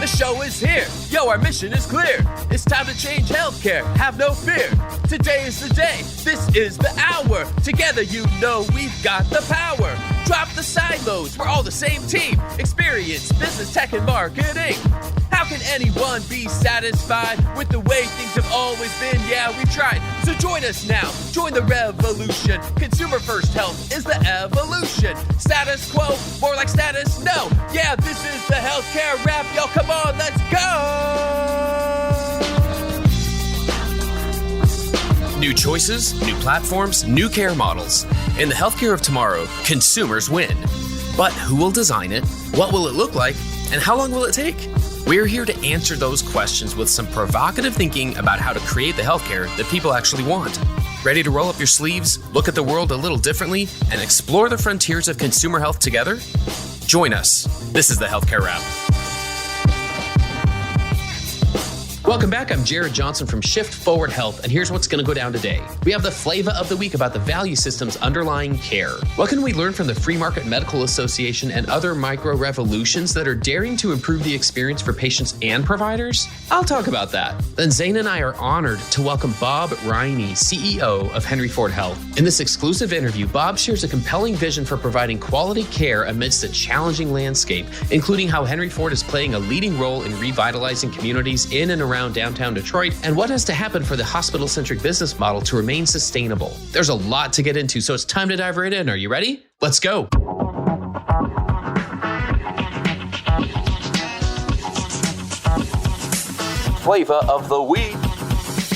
The show is here. Yo, our mission is clear. It's time to change healthcare. Have no fear. Today is the day. This is the hour. Together, you know we've got the power. Drop the silos. We're all the same team. Experience, business, tech, and marketing. How can anyone be satisfied with the way things have always been? Yeah, we've tried. So join us now. Join the revolution. Consumer first health is the evolution. Status quo, more like status no. Yeah, this is the healthcare rap. Y'all, come on, let's go. New choices, new platforms, new care models. In the healthcare of tomorrow, consumers win. But who will design it? What will it look like? And how long will it take? We're here to answer those questions with some provocative thinking about how to create the healthcare that people actually want. Ready to roll up your sleeves, look at the world a little differently, and explore the frontiers of consumer health together? Join us. This is the Healthcare Wrap. Welcome back. I'm Jared Johnson from Shift Forward Health, and here's what's going to go down today. We have the Flava of the week about the value systems underlying care. What can we learn from the Free Market Medical Association and other micro-revolutions that are daring to improve the experience for patients and providers? I'll talk about that. Then Zain and I are honored to welcome Bob Riney, CEO of Henry Ford Health. In this exclusive interview, Bob shares a compelling vision for providing quality care amidst a challenging landscape, including how Henry Ford is playing a leading role in revitalizing communities in and around downtown Detroit, and what has to happen for the hospital-centric business model to remain sustainable. There's a lot to get into, so it's time to dive right in. Are you ready? Let's go. Flava of the week.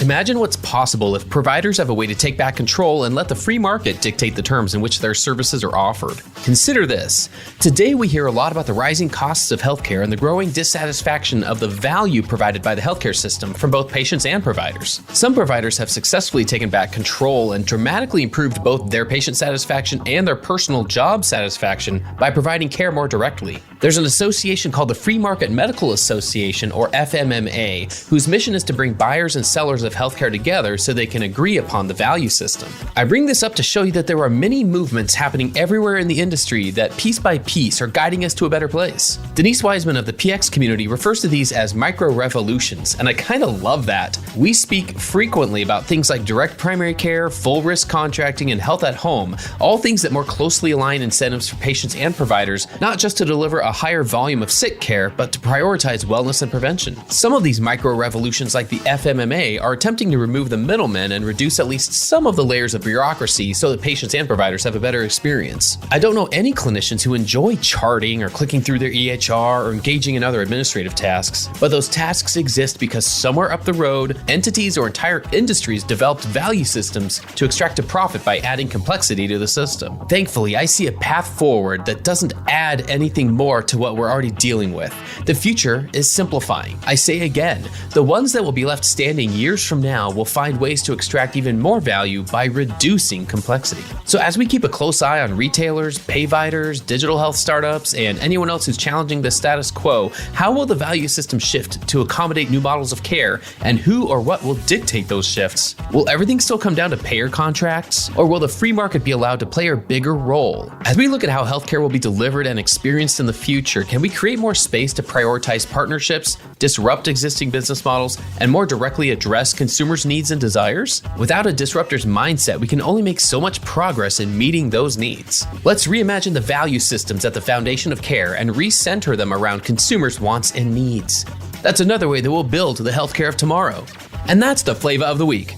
Imagine what's possible if providers have a way to take back control and let the free market dictate the terms in which their services are offered. Consider this. Today, we hear a lot about the rising costs of healthcare and the growing dissatisfaction of the value provided by the healthcare system from both patients and providers. Some providers have successfully taken back control and dramatically improved both their patient satisfaction and their personal job satisfaction by providing care more directly. There's an association called the Free Market Medical Association, or FMMA, whose mission is to bring buyers and sellers of healthcare together so they can agree upon the value system. I bring this up to show you that there are many movements happening everywhere in the industry that piece by piece are guiding us to a better place. Denise Wiseman of the PX community refers to these as micro-revolutions, and I kind of love that. We speak frequently about things like direct primary care, full risk contracting, and health at home, all things that more closely align incentives for patients and providers, not just to deliver a higher volume of sick care, but to prioritize wellness and prevention. Some of these micro-revolutions, like the FMMA, are attempting to remove the middlemen and reduce at least some of the layers of bureaucracy so that patients and providers have a better experience. I don't know any clinicians who enjoy charting or clicking through their EHR or engaging in other administrative tasks, but those tasks exist because somewhere up the road, entities or entire industries developed value systems to extract a profit by adding complexity to the system. Thankfully, I see a path forward that doesn't add anything more to what we're already dealing with. The future is simplifying. I say again, the ones that will be left standing years from now will find ways to extract even more value by reducing complexity. So as we keep a close eye on retailers, payviders, digital health startups, and anyone else who's challenging the status quo, how will the value system shift to accommodate new models of care, and who or what will dictate those shifts? Will everything still come down to payer contracts, or will the free market be allowed to play a bigger role? As we look at how healthcare will be delivered and experienced in the future, can we create more space to prioritize partnerships, disrupt existing business models, and more directly address consumers' needs and desires? Without a disruptor's mindset, we can only make so much progress in meeting those needs. Let's reimagine the value systems at the foundation of care and recenter them around consumers' wants and needs. That's another way that we'll build the healthcare of tomorrow. And that's the Flava of the week.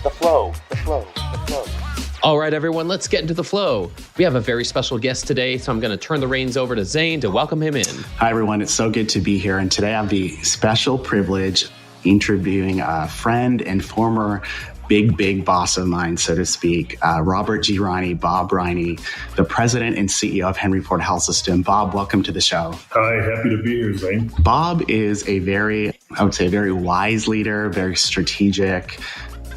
The flow. All right, everyone, let's get into the flow. We have a very special guest today, so I'm going to turn the reins over to Zain to welcome him in. Hi, everyone. It's so good to be here. And today I have the special privilege interviewing a friend and former big boss of mine, so to speak, Robert G. Riney, Bob Riney, the president and CEO of Henry Ford Health System. Bob, welcome to the show. Hi, happy to be here, Zain. Bob is a very wise leader, very strategic,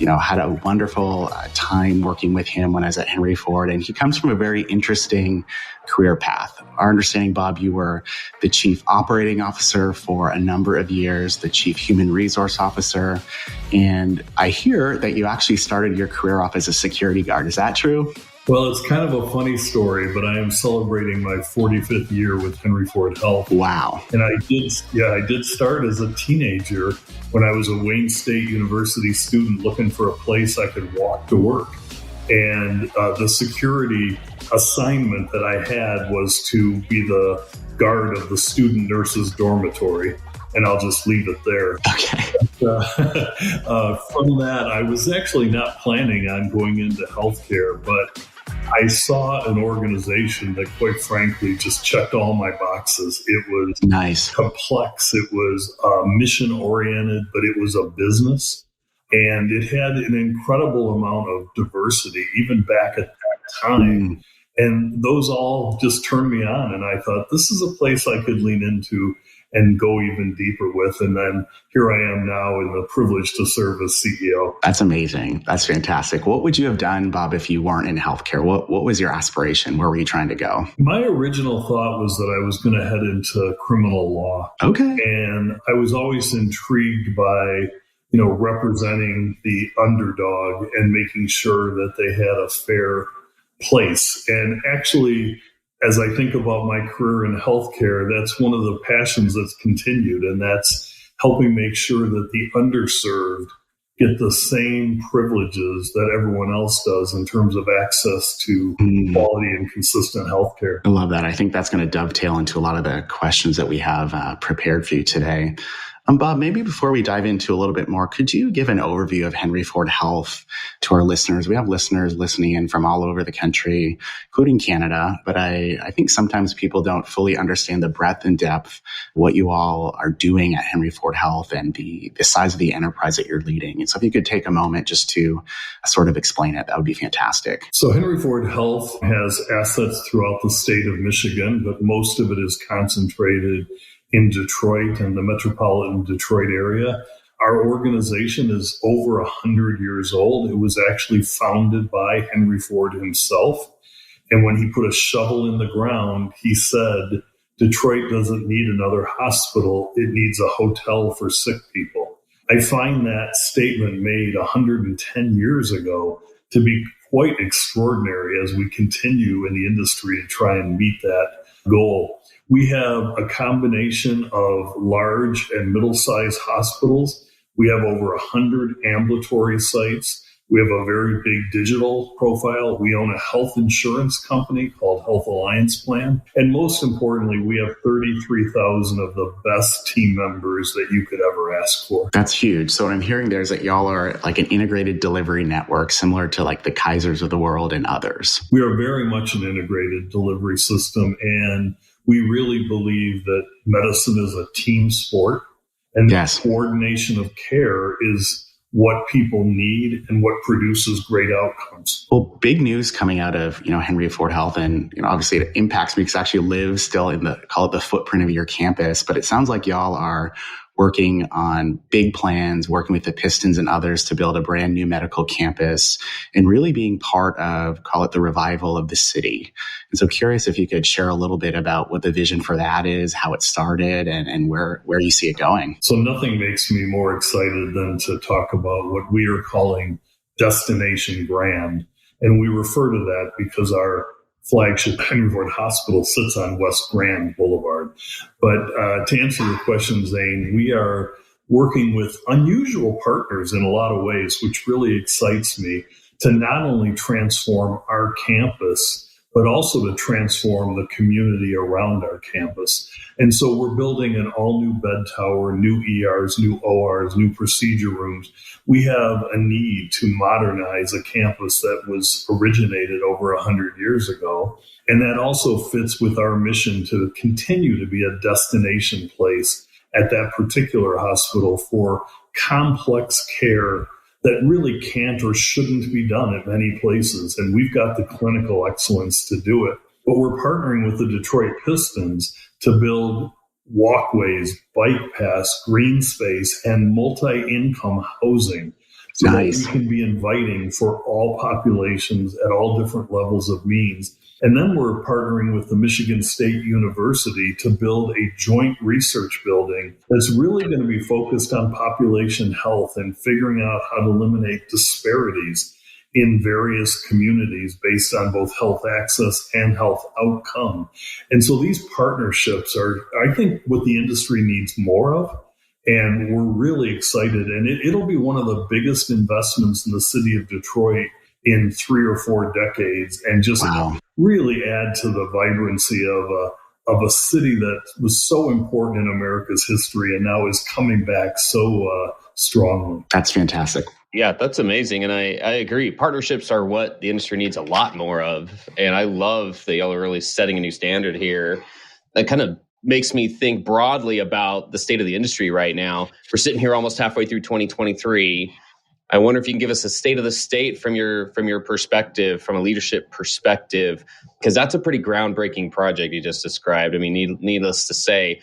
had a wonderful time working with him when I was at Henry Ford. And he comes from a very interesting career path. Our understanding, Bob, you were the chief operating officer for a number of years, the chief human resource officer. And I hear that you actually started your career off as a security guard. Is that true? Well, it's kind of a funny story, but I am celebrating my 45th year with Henry Ford Health. Wow. And I did start as a teenager when I was a Wayne State University student looking for a place I could walk to work. And the security assignment that I had was to be the guard of the student nurses' dormitory. And I'll just leave it there. Okay. From that, I was actually not planning on going into healthcare, but I saw an organization that, quite frankly, just checked all my boxes. It was nice, complex. It was mission-oriented, but it was a business. And it had an incredible amount of diversity, even back at that time. And those all just turned me on. And I thought, this is a place I could lean into and go even deeper with. And then here I am now in the privilege to serve as CEO. That's amazing. That's fantastic. What would you have done, Bob, if you weren't in healthcare? What was your aspiration? Where were you trying to go? My original thought was that I was going to head into criminal law. Okay. And I was always intrigued by, representing the underdog and making sure that they had a fair place. And actually, as I think about my career in healthcare, that's one of the passions that's continued, and that's helping make sure that the underserved get the same privileges that everyone else does in terms of access to quality and consistent healthcare. I love that. I think that's going to dovetail into a lot of the questions that we have prepared for you today. Bob, maybe before we dive into a little bit more, could you give an overview of Henry Ford Health to our listeners? We have listeners listening in from all over the country, including Canada, but I think sometimes people don't fully understand the breadth and depth of what you all are doing at Henry Ford Health and the size of the enterprise that you're leading. And so if you could take a moment just to sort of explain it, that would be fantastic. So Henry Ford Health has assets throughout the state of Michigan, but most of it is concentrated in Detroit and the metropolitan Detroit area. Our organization is over 100 years old. It was actually founded by Henry Ford himself. And when he put a shovel in the ground, he said, Detroit doesn't need another hospital. It needs a hotel for sick people. I find that statement made 110 years ago to be quite extraordinary as we continue in the industry to try and meet that goal. We have a combination of large and middle-sized hospitals. We have over 100 ambulatory sites. We have a very big digital profile. We own a health insurance company called Health Alliance Plan. And most importantly, we have 33,000 of the best team members that you could ever ask for. That's huge. So what I'm hearing there is that y'all are like an integrated delivery network, similar to like the Kaisers of the world and others. We are very much an integrated delivery system, and we really believe that medicine is a team sport, and the coordination of care is what people need and what produces great outcomes. Well, big news coming out of, Henry Ford Health, and, obviously it impacts me because I actually live still in call it the footprint of your campus, but it sounds like y'all are working on big plans, working with the Pistons and others to build a brand new medical campus and really being part of, call it the revival of the city. And so curious if you could share a little bit about what the vision for that is, how it started, and where you see it going. So nothing makes me more excited than to talk about what we are calling Destination Grand. And we refer to that because our flagship Henry Ford Hospital sits on West Grand Boulevard. But to answer your question, Zain, we are working with unusual partners in a lot of ways, which really excites me, to not only transform our campus, but also to transform the community around our campus. And so we're building an all-new bed tower, new ERs, new ORs, new procedure rooms. We have a need to modernize a campus that was originated over 100 years ago. And that also fits with our mission to continue to be a destination place at that particular hospital for complex care that really can't or shouldn't be done at many places. And we've got the clinical excellence to do it. But we're partnering with the Detroit Pistons to build walkways, bike paths, green space, and multi-income housing so Nice. that we can be inviting for all populations at all different levels of means. And then we're partnering with the Michigan State University to build a joint research building that's really going to be focused on population health and figuring out how to eliminate disparities in various communities based on both health access and health outcome. And so these partnerships are, I think, what the industry needs more of. And we're really excited. And it'll be one of the biggest investments in the city of Detroit in 3 or 4 decades, and just really add to the vibrancy of a city that was so important in America's history and now is coming back so strongly. That's fantastic. Yeah, that's amazing. And I agree. Partnerships are what the industry needs a lot more of. And I love that y'all are really setting a new standard here. That kind of makes me think broadly about the state of the industry right now. We're sitting here almost halfway through 2023. I wonder if you can give us a state of the state from your perspective, from a leadership perspective, because that's a pretty groundbreaking project you just described. I mean, needless to say,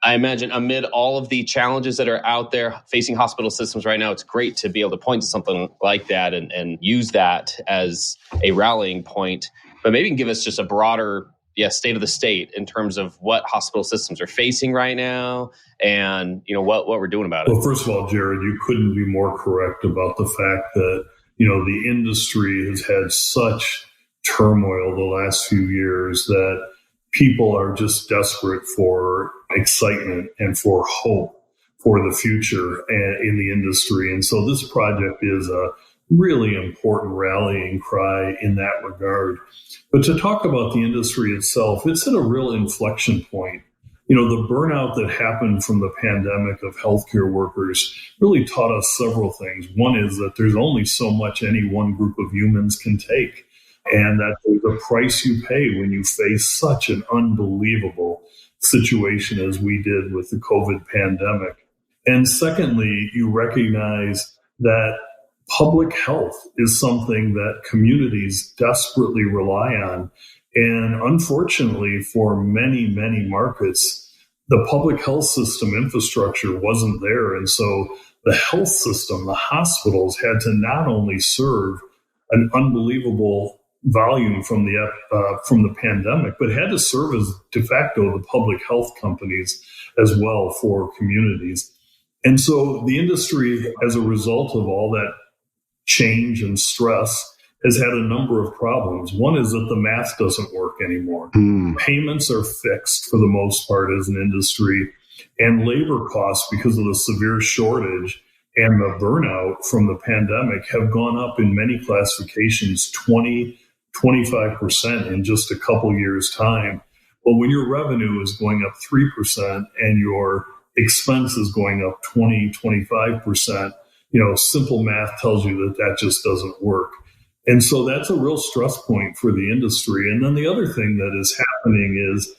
I imagine amid all of the challenges that are out there facing hospital systems right now, it's great to be able to point to something like that and use that as a rallying point. But maybe you can give us just a broader state of the state in terms of what hospital systems are facing right now and, what we're doing about it. Well, first of all, Jared, you couldn't be more correct about the fact that, the industry has had such turmoil the last few years that people are just desperate for excitement and for hope for the future in the industry. And so this project is a really important rallying cry in that regard. But to talk about the industry itself, it's at a real inflection point. The burnout that happened from the pandemic of healthcare workers really taught us several things. One is that there's only so much any one group of humans can take, and that there's a price you pay when you face such an unbelievable situation as we did with the COVID pandemic. And secondly, you recognize that public health is something that communities desperately rely on. And unfortunately, for many, many markets, the public health system infrastructure wasn't there. And so the health system, the hospitals, had to not only serve an unbelievable volume from the pandemic, but had to serve as de facto the public health companies as well for communities. And so the industry, as a result of all that change and stress, has had a number of problems. One is that the math doesn't work anymore. Payments are fixed for the most part as an industry, and labor costs, because of the severe shortage and the burnout from the pandemic, have gone up in many classifications 20-25% in just a couple years' time. But when your revenue is going up 3% and your expense is going up 20-25%, simple math tells you that just doesn't work. And so that's a real stress point for the industry. And then the other thing that is happening is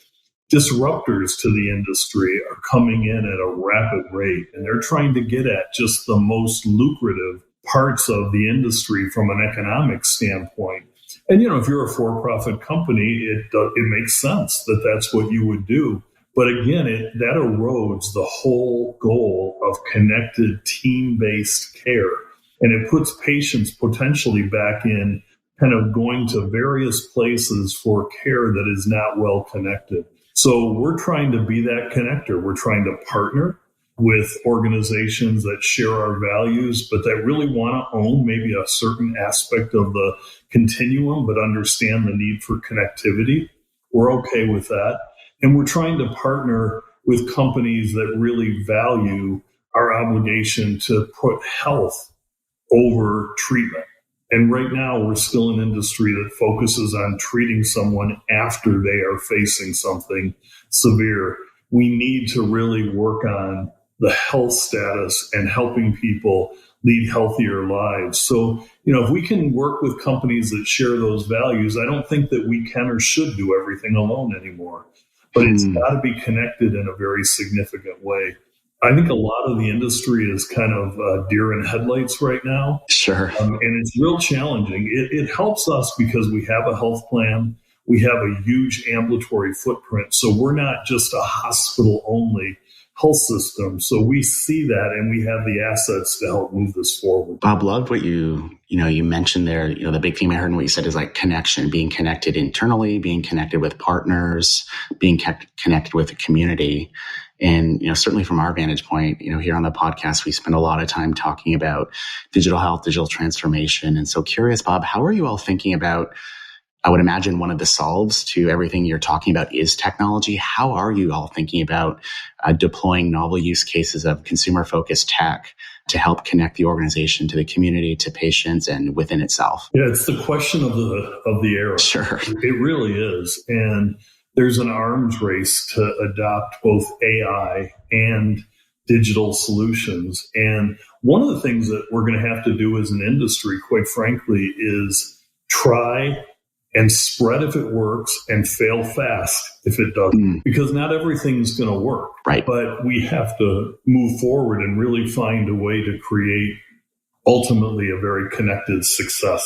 disruptors to the industry are coming in at a rapid rate, and they're trying to get at just the most lucrative parts of the industry from an economic standpoint. And, if you're a for-profit company, it makes sense that that's what you would do. But again, that erodes the whole goal of connected team-based care. And it puts patients potentially back in kind of going to various places for care that is not well connected. So we're trying to be that connector. We're trying to partner with organizations that share our values, but that really want to own maybe a certain aspect of the continuum, but understand the need for connectivity. We're okay with that. And we're trying to partner with companies that really value our obligation to put health over treatment. And right now, we're still an industry that focuses on treating someone after they are facing something severe. We need to really work on the health status and helping people lead healthier lives. So, if we can work with companies that share those values, I don't think that we can or should do everything alone anymore. But it's got to be connected in a very significant way. I think a lot of the industry is kind of deer in headlights right now. Sure. And it's real challenging. It helps us because we have a health plan. We have a huge ambulatory footprint. So we're not just a hospital-only health system. So we see that, and we have the assets to help move this forward. Bob, loved what you mentioned there. The big theme I heard in what you said is like connection, being connected internally, being connected with partners, being connected with the community. And, certainly from our vantage point, here on the podcast, we spend a lot of time talking about digital health, digital transformation. And so curious, Bob, how are you all thinking about, I would imagine one of the solves to everything you're talking about is technology. How are you all thinking about deploying novel use cases of consumer-focused tech to help connect the organization to the community, to patients, and within itself? Yeah, it's the question of the era. Sure. It really is. And there's an arms race to adopt both AI and digital solutions. And one of the things that we're going to have to do as an industry, quite frankly, is try and spread if it works and fail fast if it doesn't, because not everything's going to work. Right. But we have to move forward and really find a way to create ultimately a very connected success.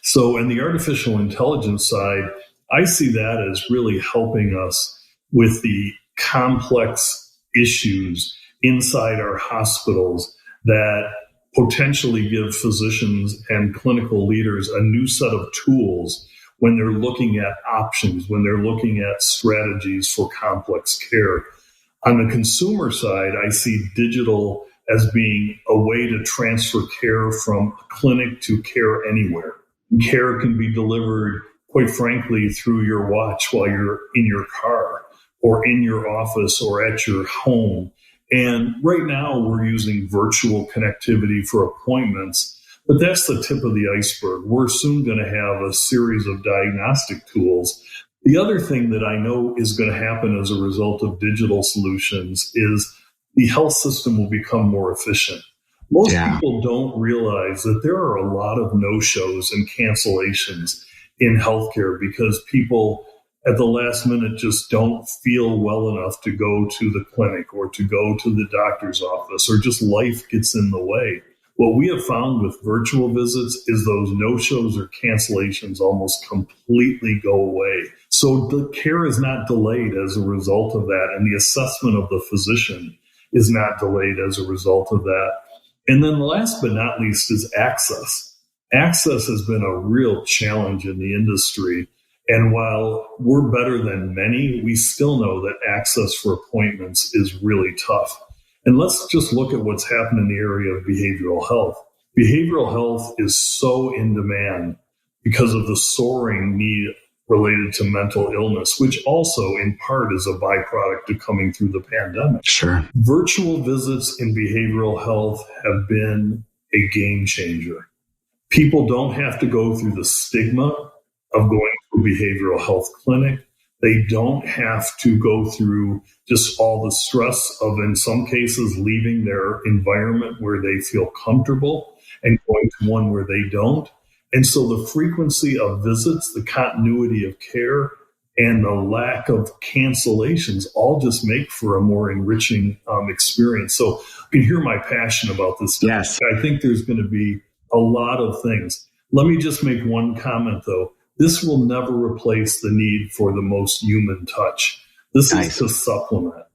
So in the artificial intelligence side, I see that as really helping us with the complex issues inside our hospitals that potentially give physicians and clinical leaders a new set of tools when they're looking at options, when they're looking at strategies for complex care. On the consumer side, I see digital as being a way to transfer care from clinic to care anywhere. Care can be delivered, quite frankly, through your watch while you're in your car or in your office or at your home. And right now we're using virtual connectivity for appointments, but that's the tip of the iceberg. We're soon going to have a series of diagnostic tools. The other thing that I know is going to happen as a result of digital solutions is the health system will become more efficient. Most people don't realize that there are a lot of no-shows and cancellations in healthcare because people at the last minute just don't feel well enough to go to the clinic or to go to the doctor's office, or just life gets in the way. What we have found with virtual visits is those no-shows or cancellations almost completely go away. So the care is not delayed as a result of that, and the assessment of the physician is not delayed as a result of that. And then last but not least is access. Access has been a real challenge in the industry. And while we're better than many, we still know that access for appointments is really tough. And let's just look at what's happened in the area of behavioral health. Behavioral health is so in demand because of the soaring need related to mental illness, which also in part is a byproduct of coming through the pandemic. Sure. Virtual visits in behavioral health have been a game changer. People don't have to go through the stigma of going to a behavioral health clinic. They don't have to go through just all the stress of, in some cases, leaving their environment where they feel comfortable and going to one where they don't. And so the frequency of visits, the continuity of care, and the lack of cancellations all just make for a more enriching experience. So you can hear my passion about this. Yes. I think there's going to be a lot of things. Let me just make one comment, though. This will never replace the need for the most human touch. This is to supplement.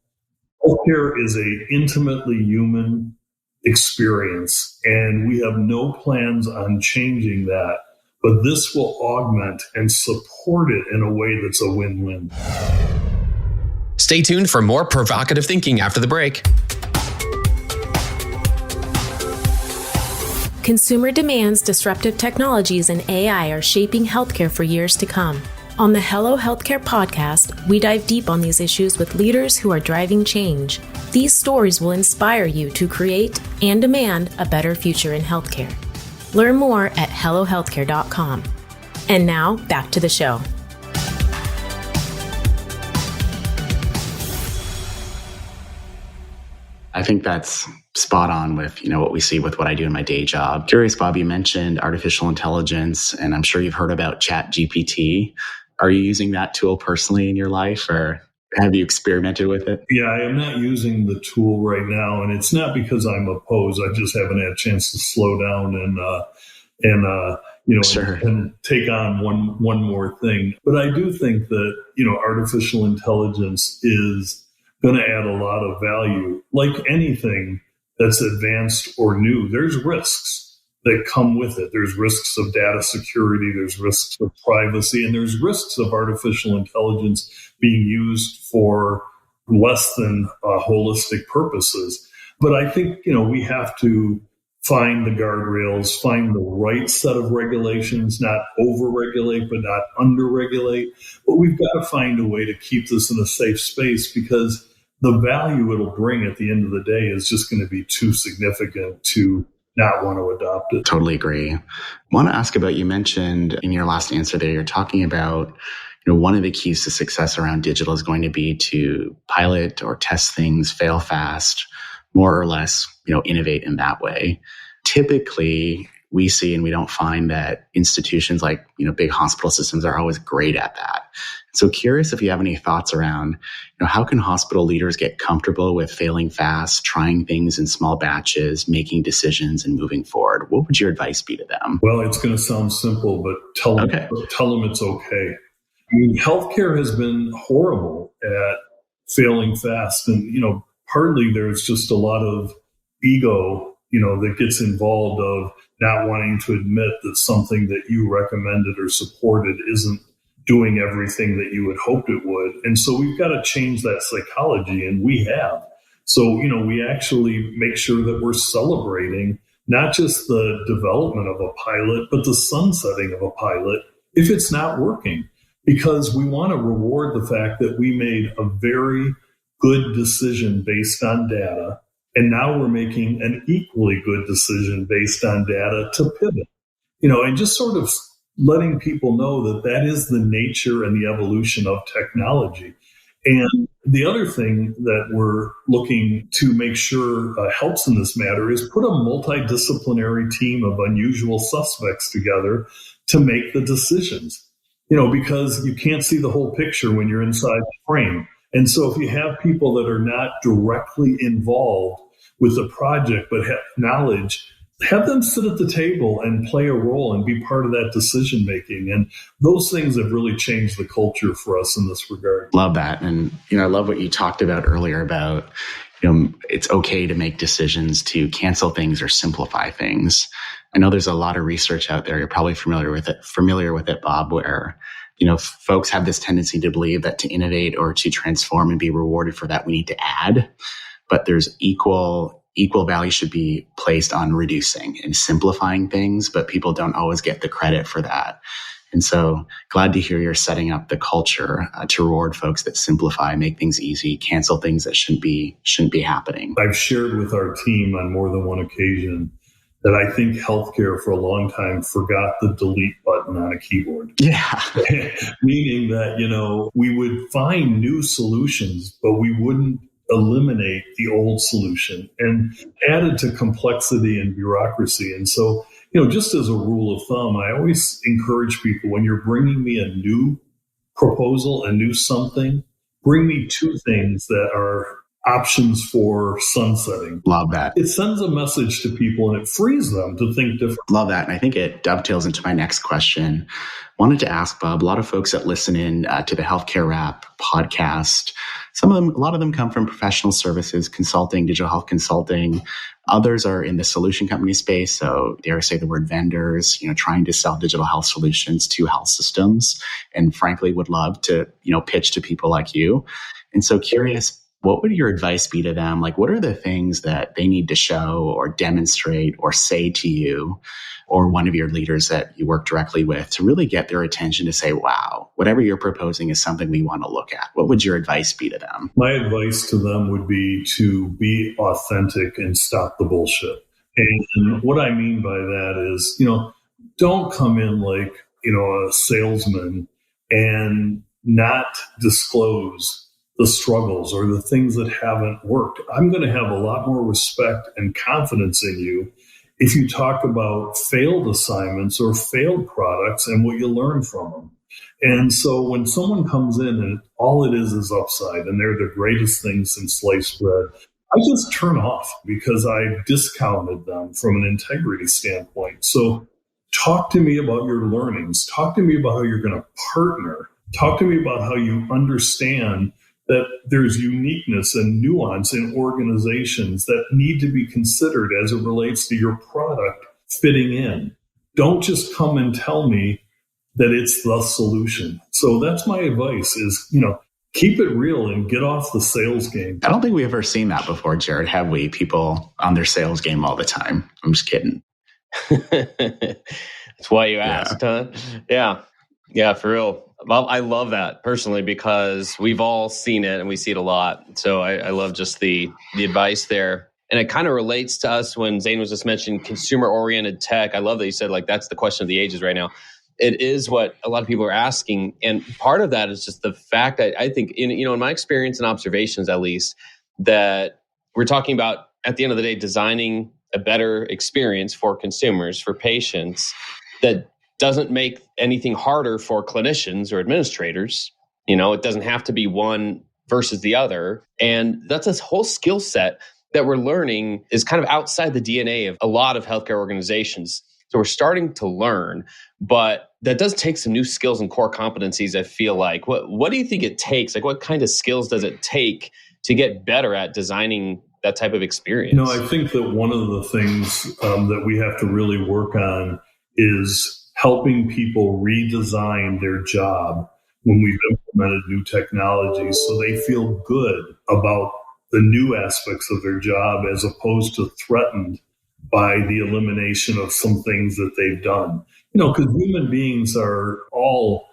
Healthcare is an intimately human experience, and we have no plans on changing that. But this will augment and support it in a way that's a win-win. Stay tuned for more provocative thinking after the break. Consumer demands, disruptive technologies, and AI are shaping healthcare for years to come. On the Hello Healthcare podcast, we dive deep on these issues with leaders who are driving change. These stories will inspire you to create and demand a better future in healthcare. Learn more at hellohealthcare.com. And now, back to the show. I think that's spot on with, what we see with what I do in my day job. Curious, Bob, you mentioned artificial intelligence, and I'm sure you've heard about ChatGPT. Are you using that tool personally in your life, or have you experimented with it? Yeah, I am not using the tool right now, and it's not because I'm opposed. I just haven't had a chance to slow down and take on one more thing. But I do think that, artificial intelligence is going to add a lot of value. Like anything that's advanced or new, there's risks that come with it. There's risks of data security, there's risks of privacy, and there's risks of artificial intelligence being used for less than holistic purposes. But I think, we have to find the guardrails, find the right set of regulations, not over-regulate, but not under-regulate. But we've got to find a way to keep this in a safe space, because the value it'll bring at the end of the day is just going to be too significant to not want to adopt it. Totally agree. I want to ask about, you mentioned in your last answer there, you're talking about, one of the keys to success around digital is going to be to pilot or test things, fail fast, more or less, innovate in that way. Typically, we see and we don't find that institutions like, big hospital systems are always great at that. So curious if you have any thoughts around, how can hospital leaders get comfortable with failing fast, trying things in small batches, making decisions and moving forward? What would your advice be to them? Well, it's going to sound simple, but tell them it's okay. I mean, healthcare has been horrible at failing fast. And, partly there's just a lot of ego, that gets involved of not wanting to admit that something that you recommended or supported isn't doing everything that you had hoped it would. And so we've got to change that psychology, and we have. So, we actually make sure that we're celebrating not just the development of a pilot, but the sunsetting of a pilot if it's not working, because we want to reward the fact that we made a very good decision based on data, and now we're making an equally good decision based on data to pivot, and just sort of letting people know that that is the nature and the evolution of technology. And the other thing that we're looking to make sure helps in this matter is put a multidisciplinary team of unusual suspects together to make the decisions, because you can't see the whole picture when you're inside the frame. And so if you have people that are not directly involved with the project but have knowledge, have them sit at the table and play a role and be part of that decision making. And those things have really changed the culture for us in this regard. Love that. And, I love what you talked about earlier about, it's okay to make decisions to cancel things or simplify things. I know there's a lot of research out there. You're probably familiar with it, Bob, where folks have this tendency to believe that to innovate or to transform and be rewarded for that, we need to add, but there's equal value should be placed on reducing and simplifying things, but people don't always get the credit for that. And so glad to hear you're setting up the culture to reward folks that simplify, make things easy, cancel things that shouldn't be happening. I've shared with our team on more than one occasion that I think healthcare for a long time forgot the delete button on a keyboard. Yeah. Meaning that, we would find new solutions, but we wouldn't eliminate the old solution, and added to complexity and bureaucracy. And so, just as a rule of thumb, I always encourage people, when you're bringing me a new proposal, a new something, bring me two things that are options for sunsetting. Love that. It sends a message to people and it frees them to think different. Love that. And I think it dovetails into my next question. Wanted to ask Bob, a lot of folks that listen in to the Healthcare Wrap podcast, a lot of them come from professional services, consulting, digital health consulting. Others are in the solution company space. So dare I say the word vendors, trying to sell digital health solutions to health systems, and frankly would love to, pitch to people like you. And so curious, what would your advice be to them? Like, what are the things that they need to show or demonstrate or say to you or one of your leaders that you work directly with to really get their attention to say, wow, whatever you're proposing is something we want to look at? What would your advice be to them? My advice to them would be to be authentic and stop the bullshit. And what I mean by that is, don't come in like, a salesman and not disclose the struggles or the things that haven't worked. I'm going to have a lot more respect and confidence in you if you talk about failed assignments or failed products and what you learn from them. And so when someone comes in and all it is upside and they're the greatest thing since sliced bread, I just turn off because I've discounted them from an integrity standpoint. So talk to me about your learnings. Talk to me about how you're going to partner. Talk to me about how you understand that there's uniqueness and nuance in organizations that need to be considered as it relates to your product fitting in. Don't just come and tell me that it's the solution. So that's my advice is, keep it real and get off the sales game. I don't think we've ever seen that before, Jared, have we? People on their sales game all the time. I'm just kidding. That's why you asked, huh? Yeah, for real. Well, I love that personally because we've all seen it and we see it a lot. So I love just the advice there. And it kind of relates to us when Zain was just mentioning consumer-oriented tech. I love that you said, that's the question of the ages right now. It is what a lot of people are asking. And part of that is just the fact that I think, in my experience and observations, at least, that we're talking about, at the end of the day, designing a better experience for consumers, for patients, that doesn't make anything harder for clinicians or administrators. It doesn't have to be one versus the other. And that's a whole skill set that we're learning is kind of outside the DNA of a lot of healthcare organizations. So we're starting to learn, but that does take some new skills and core competencies, I feel like. What do you think it takes? What kind of skills does it take to get better at designing that type of experience? I think that one of the things that we have to really work on is helping people redesign their job when we've implemented new technologies so they feel good about the new aspects of their job as opposed to threatened by the elimination of some things that they've done. Because human beings are all,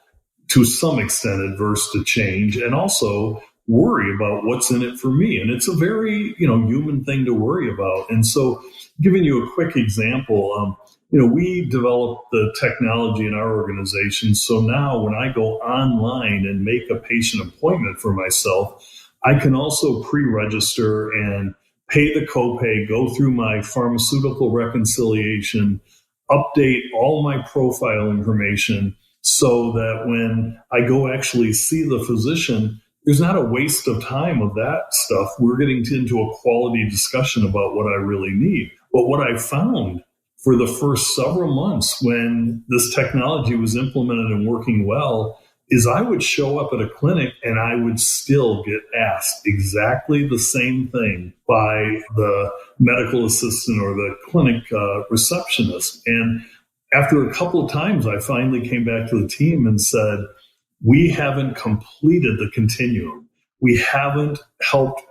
to some extent, adverse to change and also worry about what's in it for me. And it's a very, human thing to worry about. And so giving you a quick example, we developed the technology in our organization. So now when I go online and make a patient appointment for myself, I can also pre-register and pay the copay, go through my pharmaceutical reconciliation, update all my profile information so that when I go actually see the physician, there's not a waste of time of that stuff. We're getting into a quality discussion about what I really need. But what I found for the first several months when this technology was implemented and working well is I would show up at a clinic and I would still get asked exactly the same thing by the medical assistant or the clinic receptionist. And after a couple of times, I finally came back to the team and said, we haven't completed the continuum. We haven't helped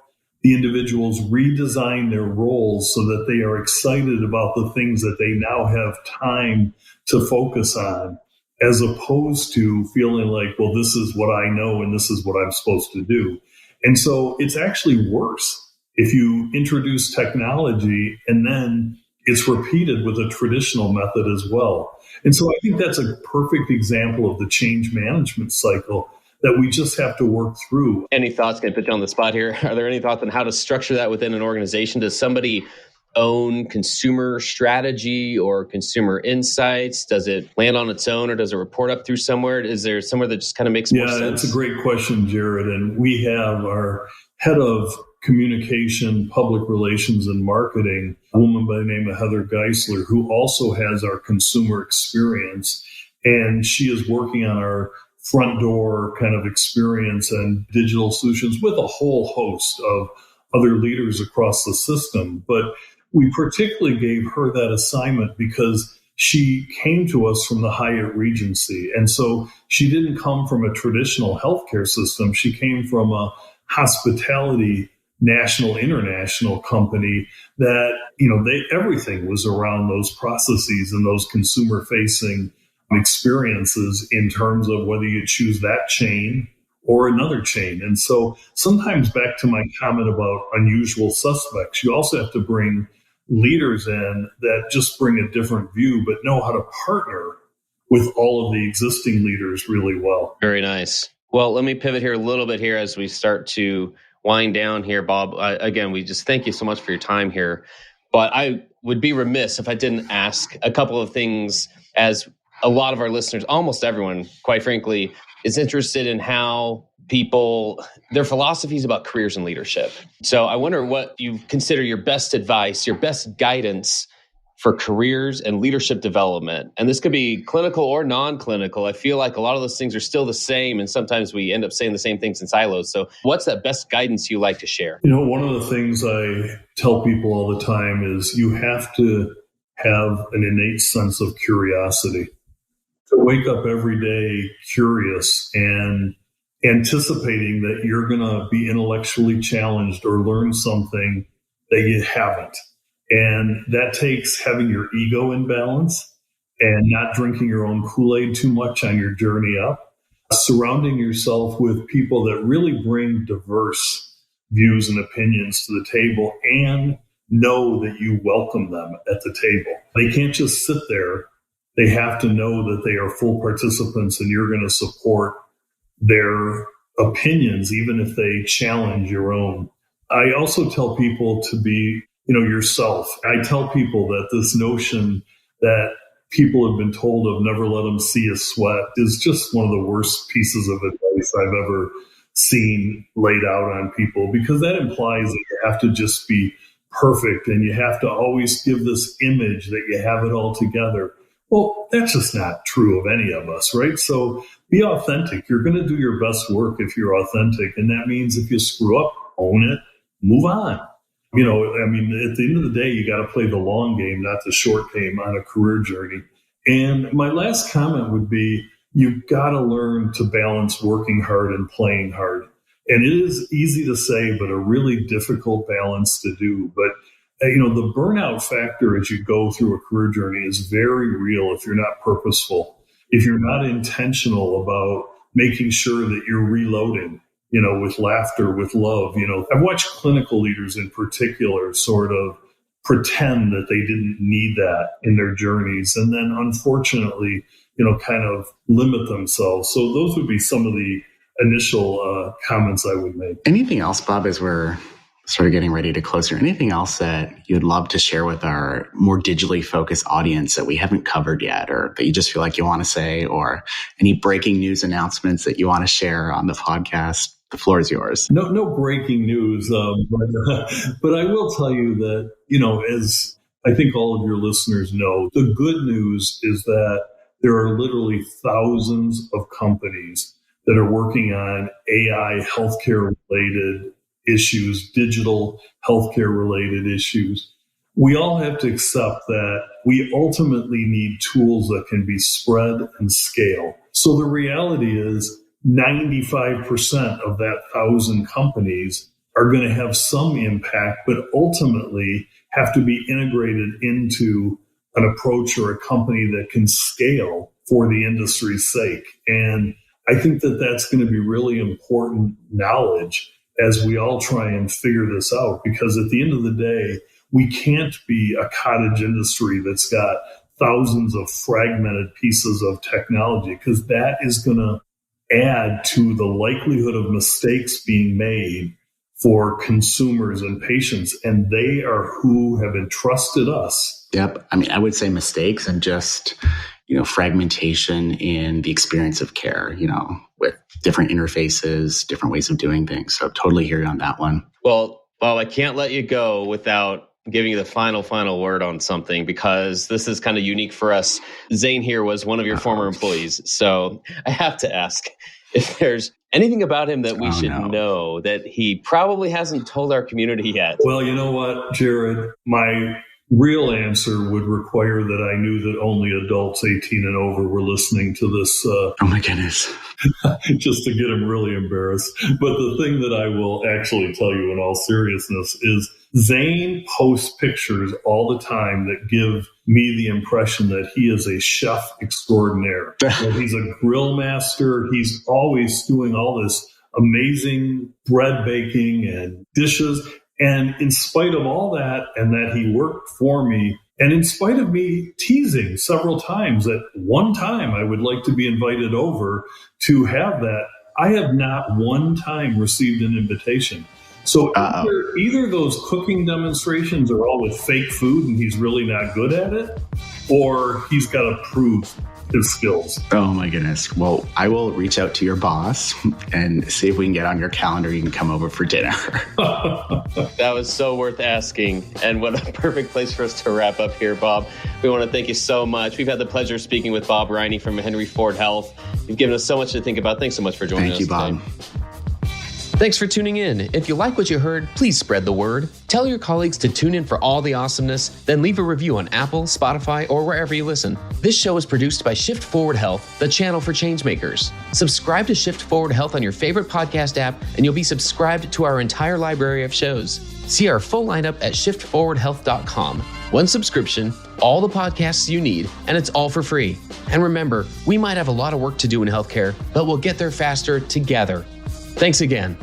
the individuals redesign their roles so that they are excited about the things that they now have time to focus on, as opposed to feeling like, well, this is what I know and this is what I'm supposed to do. And so it's actually worse if you introduce technology and then it's repeated with a traditional method as well. And so I think that's a perfect example of the change management cycle that we just have to work through. Any thoughts? Can I put you on the spot here? Are there any thoughts on how to structure that within an organization? Does somebody own consumer strategy or consumer insights? Does it land on its own or does it report up through somewhere? Is there somewhere that just kind of makes more sense? Yeah, it's a great question, Jared. And we have our head of communication, public relations, and marketing, a woman by the name of Heather Geisler, who also has our consumer experience. And she is working on our front door kind of experience and digital solutions with a whole host of other leaders across the system. But we particularly gave her that assignment because she came to us from the Hyatt Regency. And so she didn't come from a traditional healthcare system. She came from a hospitality national, international company that, everything was around those processes and those consumer facing experiences in terms of whether you choose that chain or another chain. And so sometimes back to my comment about unusual suspects, you also have to bring leaders in that just bring a different view, but know how to partner with all of the existing leaders really well. Very nice. Well, let me pivot here a little bit here as we start to wind down here, Bob. Again, we just thank you so much for your time here. But I would be remiss if I didn't ask a couple of things, as a lot of our listeners, almost everyone, quite frankly, is interested in how people, their philosophies about careers and leadership. So I wonder what you consider your best advice, your best guidance for careers and leadership development. And this could be clinical or non-clinical. I feel like a lot of those things are still the same, and sometimes we end up saying the same things in silos. So what's that best guidance you like to share? One of the things I tell people all the time is you have to have an innate sense of curiosity. To wake up every day curious and anticipating that you're going to be intellectually challenged or learn something that you haven't. And that takes having your ego in balance and not drinking your own Kool-Aid too much on your journey up. Surrounding yourself with people that really bring diverse views and opinions to the table and know that you welcome them at the table. They can't just sit there. They have to know that they are full participants and you're going to support their opinions, even if they challenge your own. I also tell people to be, yourself. I tell people that this notion that people have been told of never let them see a sweat is just one of the worst pieces of advice I've ever seen laid out on people, because that implies that you have to just be perfect and you have to always give this image that you have it all together. Well, that's just not true of any of us, right? So be authentic. You're going to do your best work if you're authentic. And that means if you screw up, own it, move on. At the end of the day, you got to play the long game, not the short game on a career journey. And my last comment would be, you've got to learn to balance working hard and playing hard. And it is easy to say, but a really difficult balance to do. But the burnout factor as you go through a career journey is very real if you're not purposeful, if you're not intentional about making sure that you're reloading, with laughter, with love. I've watched clinical leaders in particular sort of pretend that they didn't need that in their journeys, and then unfortunately, kind of limit themselves. So those would be some of the initial comments I would make. Anything else, Bob, as we're sort of getting ready to close here, anything else that you'd love to share with our more digitally focused audience that we haven't covered yet, or that you just feel like you want to say, or any breaking news announcements that you want to share on the podcast? The floor is yours. No breaking news, but I will tell you that, as I think all of your listeners know, the good news is that there are literally thousands of companies that are working on AI healthcare related issues, digital healthcare related issues. We all have to accept that we ultimately need tools that can be spread and scale. So the reality is 95% of that 1,000 companies are going to have some impact, but ultimately have to be integrated into an approach or a company that can scale for the industry's sake. And I think that that's going to be really important knowledge as we all try and figure this out, because at the end of the day, we can't be a cottage industry that's got thousands of fragmented pieces of technology, because that is going to add to the likelihood of mistakes being made for consumers and patients. And they are who have entrusted us. Yep. I would say mistakes and just, fragmentation in the experience of care, with different interfaces, different ways of doing things. So totally hear you on that one. Well, I can't let you go without giving you the final word on something, because this is kind of unique for us. Zain here was one of your former employees. So I have to ask if there's anything about him that we should know that he probably hasn't told our community yet. Well, you know what, Jared? My real answer would require that I knew that only adults 18 and over were listening to this. Oh my goodness. Just to get him really embarrassed. But the thing that I will actually tell you in all seriousness is Zain posts pictures all the time that give me the impression that he is a chef extraordinaire. That he's a grill master. He's always doing all this amazing bread baking and dishes. And in spite of all that, and that he worked for me, and in spite of me teasing several times that one time I would like to be invited over to have that, I have not one time received an invitation. So either those cooking demonstrations are all with fake food and he's really not good at it, or he's got to prove his skills. Oh my goodness. Well, I will reach out to your boss and see if we can get on your calendar. You can come over for dinner. That was so worth asking. And what a perfect place for us to wrap up here, Bob. We want to thank you so much. We've had the pleasure of speaking with Bob Riney from Henry Ford Health. You've given us so much to think about. Thanks so much for joining us today. Thank you, Bob. Thanks for tuning in. If you like what you heard, please spread the word. Tell your colleagues to tune in for all the awesomeness, then leave a review on Apple, Spotify, or wherever you listen. This show is produced by Shift Forward Health, the channel for changemakers. Subscribe to Shift Forward Health on your favorite podcast app, and you'll be subscribed to our entire library of shows. See our full lineup at shiftforwardhealth.com. One subscription, all the podcasts you need, and it's all for free. And remember, we might have a lot of work to do in healthcare, but we'll get there faster together. Thanks again.